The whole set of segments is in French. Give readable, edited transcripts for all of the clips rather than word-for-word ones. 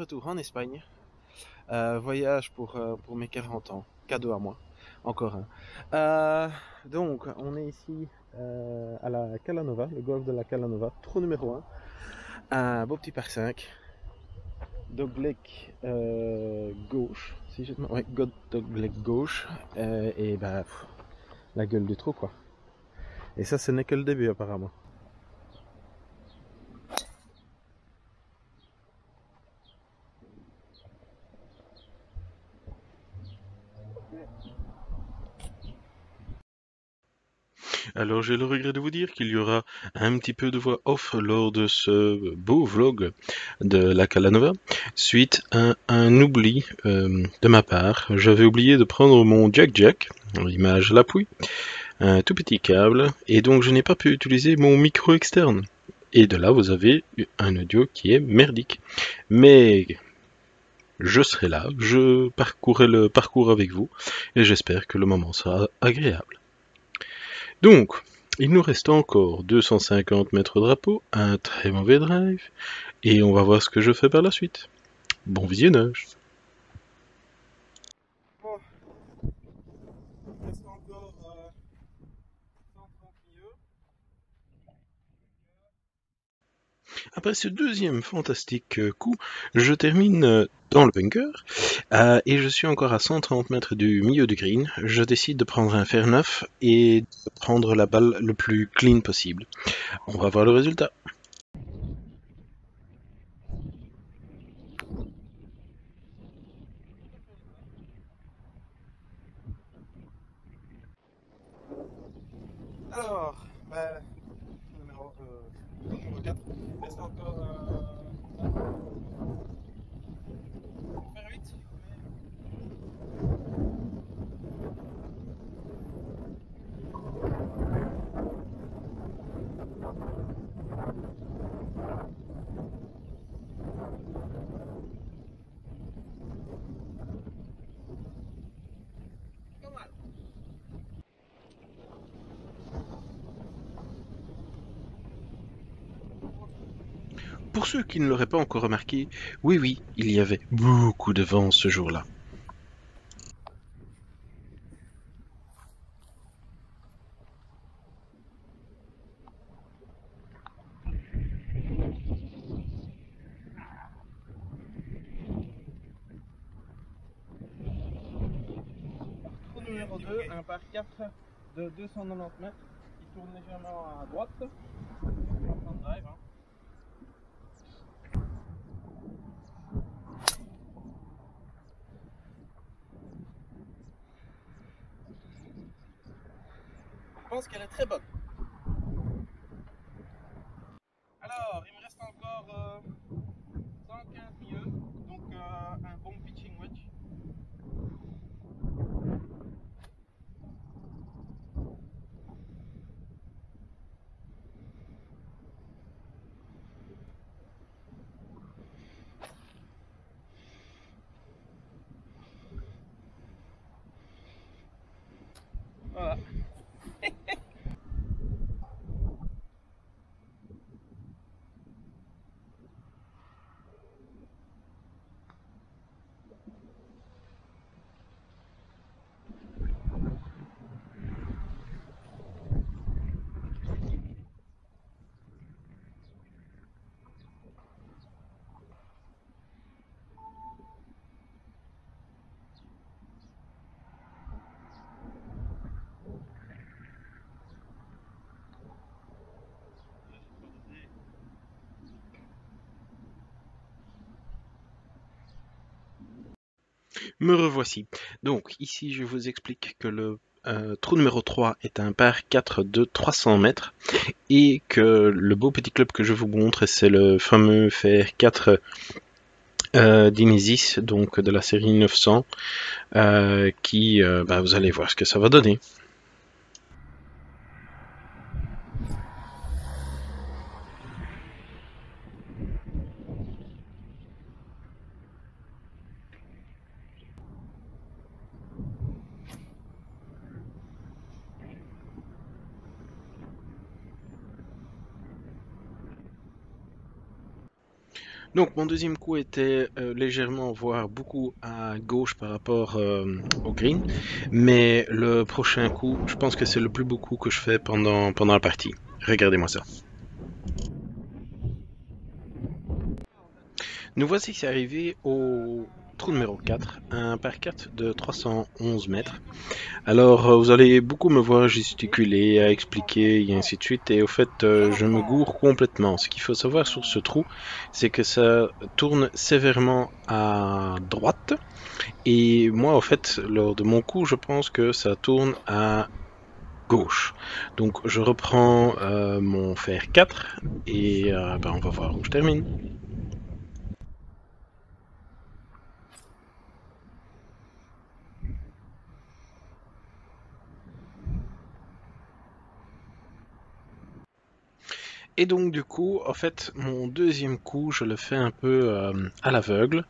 retour en Espagne. Voyage pour mes 40 ans. Cadeau à moi. Encore un. Donc, on est ici à la Calanova, le golfe de la Calanova, trou numéro 1. Un beau petit par 5. Dogleg gauche. Si je... Ouais, dogleg gauche. Et bah, la gueule du trou, quoi. Et ça, ce n'est que le début, apparemment. Alors j'ai le regret de vous dire qu'il y aura un petit peu de voix off lors de ce beau vlog de la Calanova, suite à un oubli de ma part. J'avais oublié de prendre mon jack, l'image à l'appui, un tout petit câble, et donc je n'ai pas pu utiliser mon micro externe. Et de là, vous avez un audio qui est merdique. Mais je serai là, je parcourrai le parcours avec vous, et j'espère que le moment sera agréable. Donc, il nous reste encore 250 mètres drapeau, un très mauvais drive, et on va voir ce que je fais par la suite. Bon visionnage. Bon, il reste encore 130 milieux. Après ce deuxième fantastique coup, je termine dans le bunker, et je suis encore à 130 mètres du milieu du green. Je décide de prendre un fer neuf et de prendre la balle le plus clean possible. On va voir le résultat. Alors, bah, numéro 4. Il reste encore faire 8. Pas mal. Pour ceux qui ne l'auraient pas encore remarqué, oui, il y avait beaucoup de vent ce jour-là. Trou numéro 2, un par 4 de 290 mètres. Il tourne légèrement à droite. En drive, hein. Je pense qu'elle est très bonne. Alors, il me reste encore 115 milieux, donc un bon pitching wedge. Voilà. Me revoici. Donc ici je vous explique que le trou numéro 3 est un par 4 de 300 mètres et que le beau petit club que je vous montre c'est le fameux fer 4 d'Inesis, donc de la série 900, qui vous allez voir ce que ça va donner. Donc mon deuxième coup était légèrement, voire beaucoup à gauche par rapport au green, mais le prochain coup, je pense que c'est le plus beau coup que je fais pendant la partie. Regardez-moi ça. Nous voici arrivés au trou numéro 4, un par 4 de 311 mètres. Alors, vous allez beaucoup me voir gesticuler, à expliquer, et ainsi de suite, et au fait, je me gourre complètement. Ce qu'il faut savoir sur ce trou, c'est que ça tourne sévèrement à droite, et moi, au fait, lors de mon coup, je pense que ça tourne à gauche. Donc, je reprends mon fer 4, et ben, on va voir où je termine. Et donc du coup, en fait, mon deuxième coup, je le fais un peu à l'aveugle.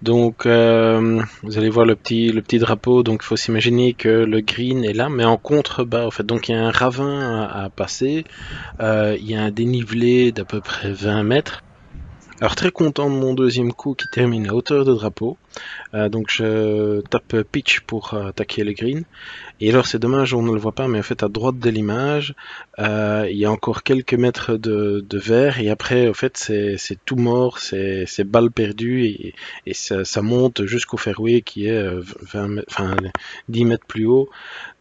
Donc vous allez voir le petit drapeau. Donc il faut s'imaginer que le green est là, mais en contrebas. En fait, donc il y a un ravin à passer. Il y a un dénivelé d'à peu près 20 mètres. Alors très content de mon deuxième coup qui termine à hauteur de drapeau. Donc je tape pitch pour attaquer le green. Et alors c'est dommage, on ne le voit pas, mais en fait à droite de l'image, il y a encore quelques mètres de verre et après en fait c'est tout mort, c'est balle perdue et ça monte jusqu'au fairway qui est 20 enfin 10 mètres plus haut.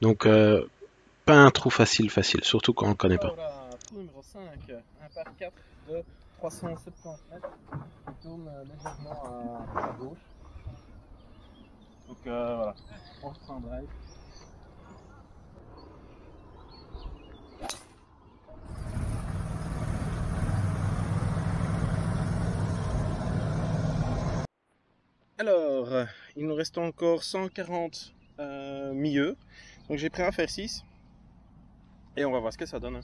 Donc pas un trou facile, surtout quand on ne connaît pas. Alors, trou numéro 5, un par 4 de 370 mètres, qui tourne légèrement à gauche. Donc voilà, on reprend drive. Alors, il nous reste encore 140 milieux. Donc j'ai pris un fer 6 et on va voir ce que ça donne.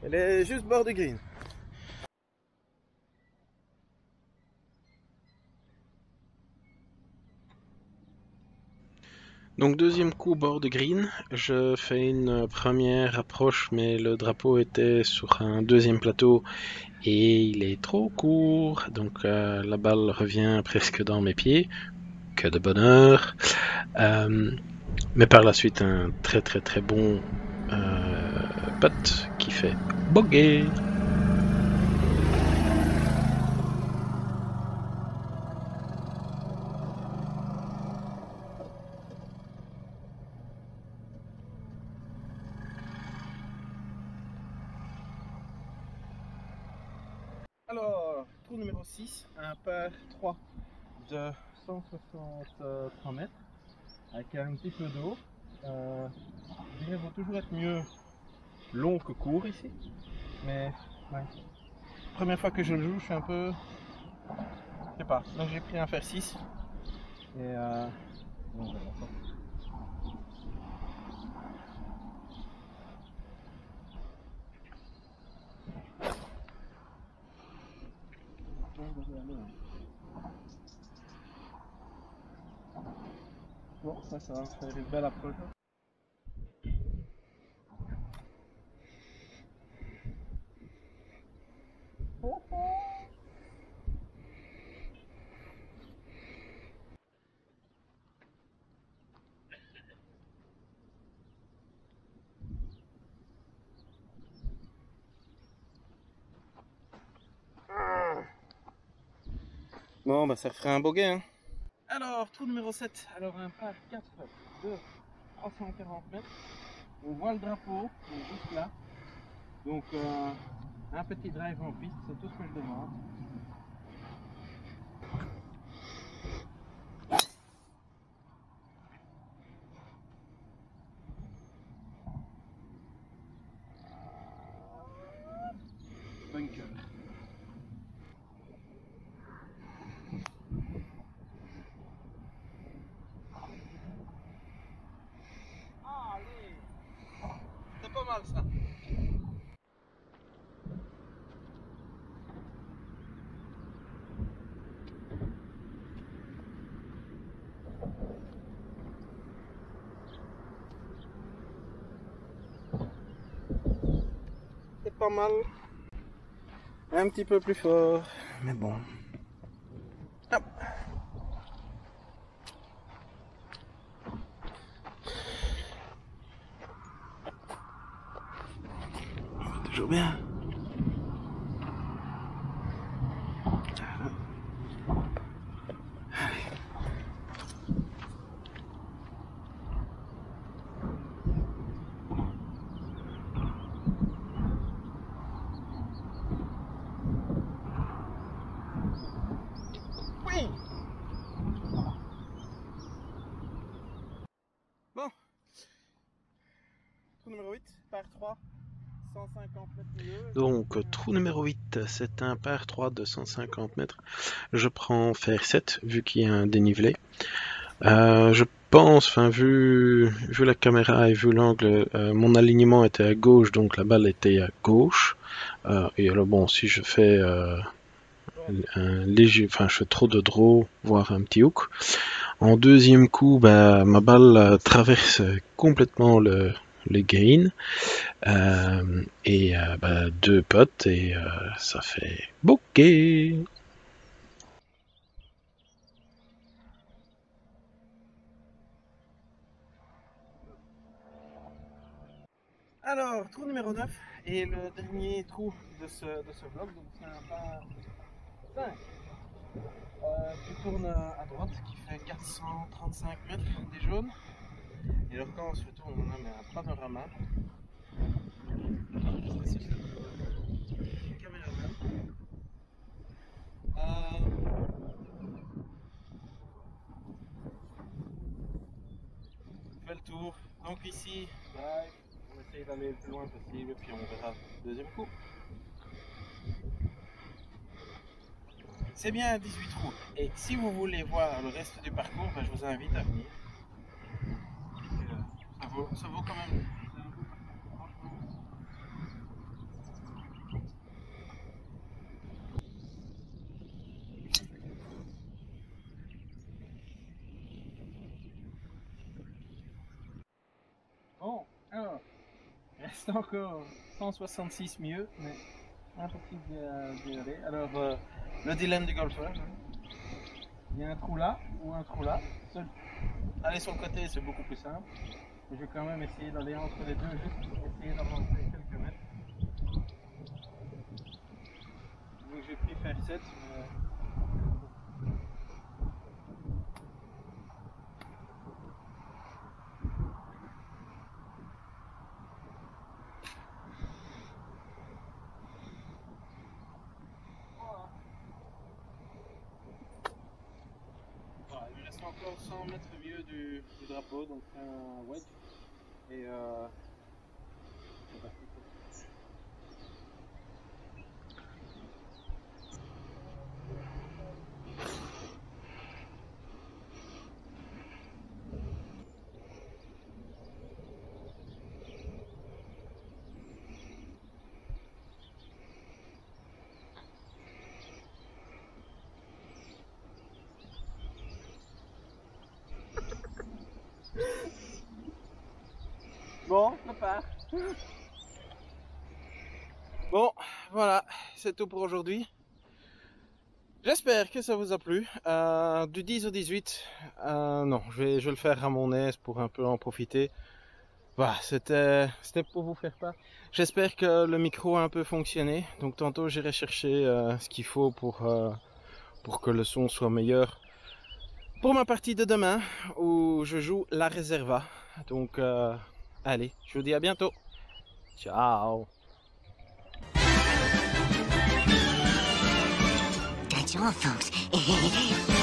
Elle est juste bord de green. Donc deuxième coup bord de green, je fais une première approche mais le drapeau était sur un deuxième plateau et il est trop court, donc la balle revient presque dans mes pieds, que de bonheur. Mais par la suite un très bon putt qui fait bogey. Alors, trou numéro 6, un par 3 de 163 mètres avec un petit peu d'eau. Je dirais qu'il vaut toujours être mieux long que court ici. Mais ouais. Première fois que je le joue, je suis un peu. Je sais pas. Donc j'ai pris un fer 6. Et bon, on verra ça. Bon, ça va faire une belle approche. Oh, oh. Bon, bah ça ferait un bogey. Hein. Alors, trou numéro 7. Alors, un par 4 de 340 mètres. On voit le drapeau, il est juste là. Donc, un petit drive en piste, c'est tout ce que je demande. Bunker. Allez, c'est pas mal ça. C'est pas mal. Un petit peu plus fort, mais bon. Hop. Toujours bien. Oui. Bon. Trou numéro 8, par 3. 150 mètres milieu. Donc, trou numéro 8, c'est un par 3 de 150 mètres. Je prends fer 7, vu qu'il y a un dénivelé. Je pense, enfin, vu la caméra et vu l'angle, mon alignement était à gauche, donc la balle était à gauche. Et alors, bon, si je fais un léger, enfin, je fais trop de draw, voire un petit hook. En deuxième coup, bah, ma balle traverse complètement le gain. Et bah, 2 potes et ça fait bokeh. Alors, trou numéro 9 et le dernier trou de ce vlog, donc c'est un par 5. Tu tournes à droite qui fait 435 mètres des jaunes. Et alors quand on se retourne, on a un panorama. Fait le tour. Donc ici, drive, on essaye d'aller le plus loin possible, puis on verra le deuxième coup. C'est bien 18 trous. Et si vous voulez voir le reste du parcours, ben, je vous invite à venir. Ça vaut quand même. Bon, alors, il reste encore 166 mieux, mais impossible d'y aller. Alors, le dilemme du golfeur, hein. Il y a un trou là ou un trou là. Aller sur le côté, c'est beaucoup plus simple. Mais je vais quand même essayer d'aller entre les deux, juste pour essayer d'avancer quelques mètres. Donc j'ai pris faire 7. Voilà, il me reste encore 100 mètres vieux du drapeau, donc c'est un wedge. Et c'est parti. Bon, ça part. Bon, voilà, c'est tout pour aujourd'hui. J'espère que ça vous a plu. Du 10 au 18, non, je vais le faire à mon aise pour un peu en profiter. Voilà, c'était pour vous faire part. J'espère que le micro a un peu fonctionné. Donc tantôt j'irai chercher ce qu'il faut pour que le son soit meilleur. Pour ma partie de demain, où je joue la Reserva. Donc allez, je vous dis à bientôt. Ciao. That's all, folks.